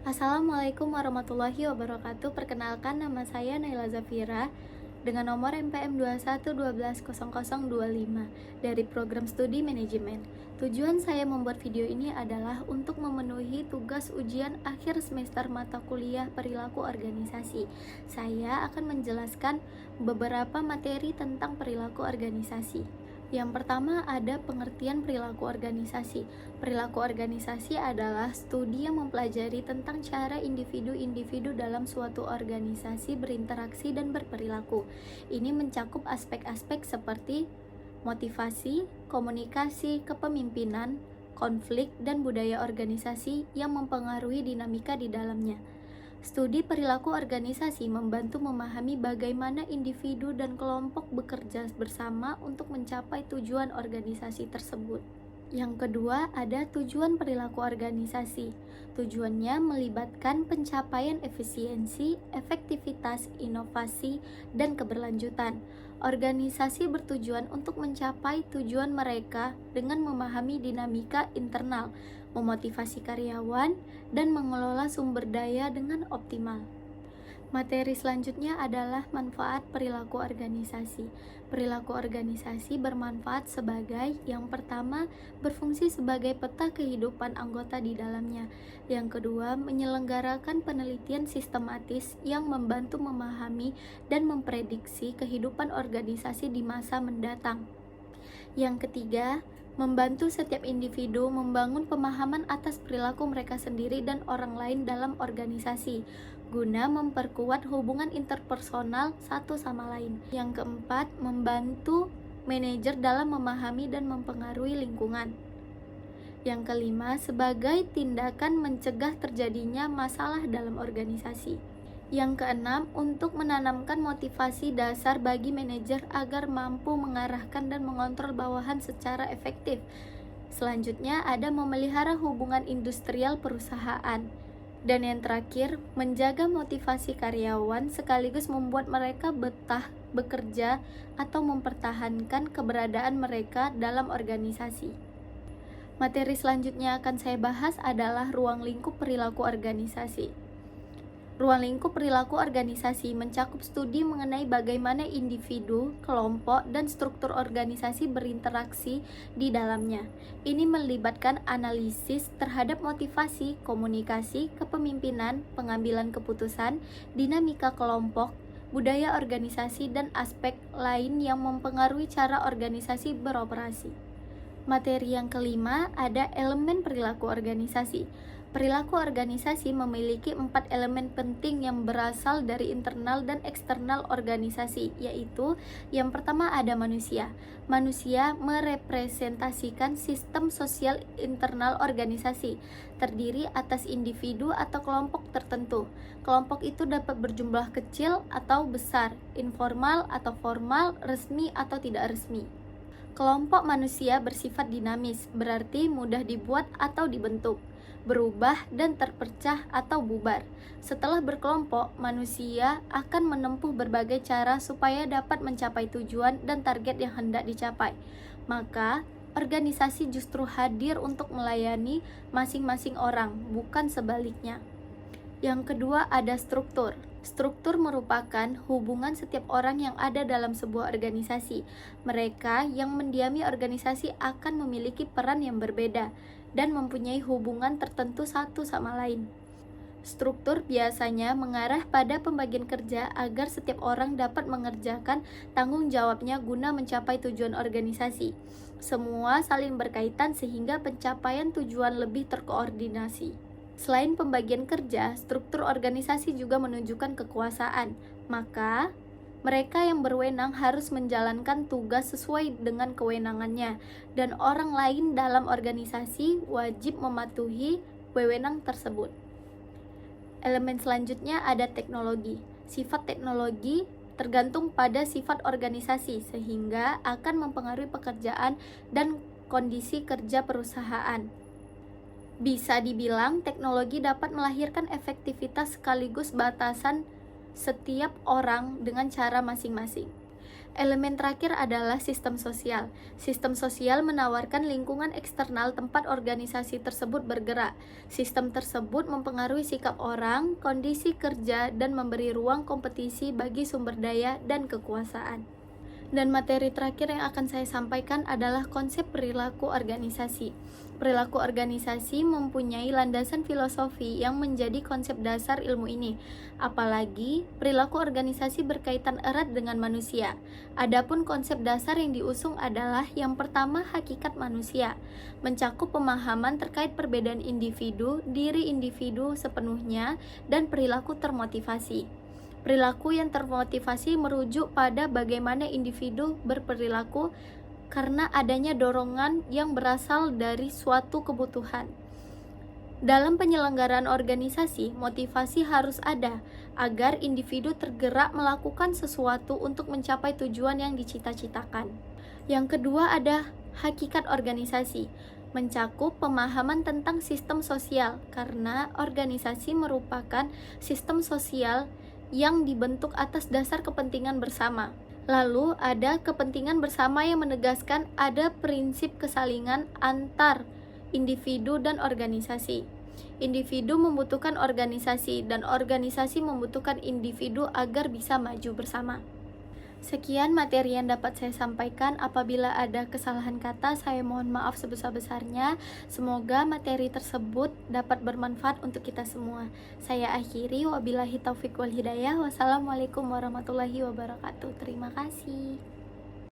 Assalamualaikum warahmatullahi wabarakatuh. Perkenalkan, nama saya Naila Zafira dengan nomor NPM 21120025 dari program studi manajemen. Tujuan saya membuat video ini adalah untuk memenuhi tugas ujian akhir semester mata kuliah perilaku organisasi. Saya akan menjelaskan beberapa materi tentang perilaku organisasi. Yang pertama ada pengertian perilaku organisasi. Perilaku organisasi adalah studi yang mempelajari tentang cara individu-individu dalam suatu organisasi berinteraksi dan berperilaku. Ini mencakup aspek-aspek seperti motivasi, komunikasi, kepemimpinan, konflik, dan budaya organisasi yang mempengaruhi dinamika di dalamnya. Studi perilaku organisasi membantu memahami bagaimana individu dan kelompok bekerja bersama untuk mencapai tujuan organisasi tersebut. Yang kedua, ada tujuan perilaku organisasi. Tujuannya melibatkan pencapaian efisiensi, efektivitas, inovasi, dan keberlanjutan. Organisasi bertujuan untuk mencapai tujuan mereka dengan memahami dinamika internal, memotivasi karyawan, dan mengelola sumber daya dengan optimal. Materi selanjutnya adalah manfaat perilaku organisasi. Perilaku organisasi bermanfaat sebagai yang pertama, berfungsi sebagai peta kehidupan anggota di dalamnya. Yang kedua, menyelenggarakan penelitian sistematis yang membantu memahami dan memprediksi kehidupan organisasi di masa mendatang. Yang ketiga, membantu setiap individu membangun pemahaman atas perilaku mereka sendiri dan orang lain dalam organisasi, guna memperkuat hubungan interpersonal satu sama lain. Yang keempat, membantu manajer dalam memahami dan mempengaruhi lingkungan. Yang kelima, sebagai tindakan mencegah terjadinya masalah dalam organisasi. Yang keenam, untuk menanamkan motivasi dasar bagi manajer agar mampu mengarahkan dan mengontrol bawahan secara efektif. Selanjutnya ada memelihara hubungan industrial perusahaan. Dan yang terakhir, menjaga motivasi karyawan sekaligus membuat mereka betah bekerja atau mempertahankan keberadaan mereka dalam organisasi. Materi selanjutnya akan saya bahas adalah ruang lingkup perilaku organisasi. Ruang lingkup perilaku organisasi mencakup studi mengenai bagaimana individu, kelompok, dan struktur organisasi berinteraksi di dalamnya. Ini melibatkan analisis terhadap motivasi, komunikasi, kepemimpinan, pengambilan keputusan, dinamika kelompok, budaya organisasi, dan aspek lain yang mempengaruhi cara organisasi beroperasi. Materi yang kelima ada elemen perilaku organisasi. Perilaku organisasi memiliki 4 elemen penting yang berasal dari internal dan eksternal organisasi, yaitu yang pertama ada manusia. Manusia merepresentasikan sistem sosial internal organisasi, terdiri atas individu atau kelompok tertentu. Kelompok itu dapat berjumlah kecil atau besar, informal atau formal, resmi atau tidak resmi. Kelompok manusia bersifat dinamis, berarti mudah dibuat atau dibentuk, berubah dan terpecah atau bubar. Setelah berkelompok, manusia akan menempuh berbagai cara supaya dapat mencapai tujuan dan target yang hendak dicapai. Maka, organisasi justru hadir untuk melayani masing-masing orang, bukan sebaliknya. Yang kedua ada struktur. Struktur merupakan hubungan setiap orang yang ada dalam sebuah organisasi. Mereka yang mendiami organisasi akan memiliki peran yang berbeda dan mempunyai hubungan tertentu satu sama lain. Struktur biasanya mengarah pada pembagian kerja agar setiap orang dapat mengerjakan tanggung jawabnya guna mencapai tujuan organisasi. Semua saling berkaitan sehingga pencapaian tujuan lebih terkoordinasi. Selain pembagian kerja, struktur organisasi juga menunjukkan kekuasaan. Maka, mereka yang berwenang harus menjalankan tugas sesuai dengan kewenangannya, dan orang lain dalam organisasi wajib mematuhi wewenang tersebut. Elemen selanjutnya ada teknologi. Sifat teknologi tergantung pada sifat organisasi, sehingga akan mempengaruhi pekerjaan dan kondisi kerja perusahaan. Bisa dibilang teknologi dapat melahirkan efektivitas sekaligus batasan setiap orang dengan cara masing-masing. Elemen terakhir adalah sistem sosial. Sistem sosial menawarkan lingkungan eksternal tempat organisasi tersebut bergerak. Sistem tersebut mempengaruhi sikap orang, kondisi kerja, dan memberi ruang kompetisi bagi sumber daya dan kekuasaan. Dan materi terakhir yang akan saya sampaikan adalah konsep perilaku organisasi. Perilaku organisasi mempunyai landasan filosofi yang menjadi konsep dasar ilmu ini. Apalagi, perilaku organisasi berkaitan erat dengan manusia. Adapun konsep dasar yang diusung adalah yang pertama, hakikat manusia, mencakup pemahaman terkait perbedaan individu, diri individu sepenuhnya, dan perilaku termotivasi. Perilaku yang termotivasi merujuk pada bagaimana individu berperilaku karena adanya dorongan yang berasal dari suatu kebutuhan. Dalam penyelenggaraan organisasi, motivasi harus ada agar individu tergerak melakukan sesuatu untuk mencapai tujuan yang dicita-citakan. Yang kedua ada hakikat organisasi, mencakup pemahaman tentang sistem sosial karena organisasi merupakan sistem sosial yang dibentuk atas dasar kepentingan bersama. Lalu ada kepentingan bersama yang menegaskan ada prinsip kesalingan antar individu dan organisasi. Individu membutuhkan organisasi dan organisasi membutuhkan individu agar bisa maju bersama. Sekian materi yang dapat saya sampaikan. Apabila ada kesalahan kata, saya mohon maaf sebesar-besarnya. Semoga materi tersebut dapat bermanfaat untuk kita semua. Saya akhiri, wabillahi taufiq wal hidayah. Wassalamualaikum warahmatullahi wabarakatuh. Terima kasih.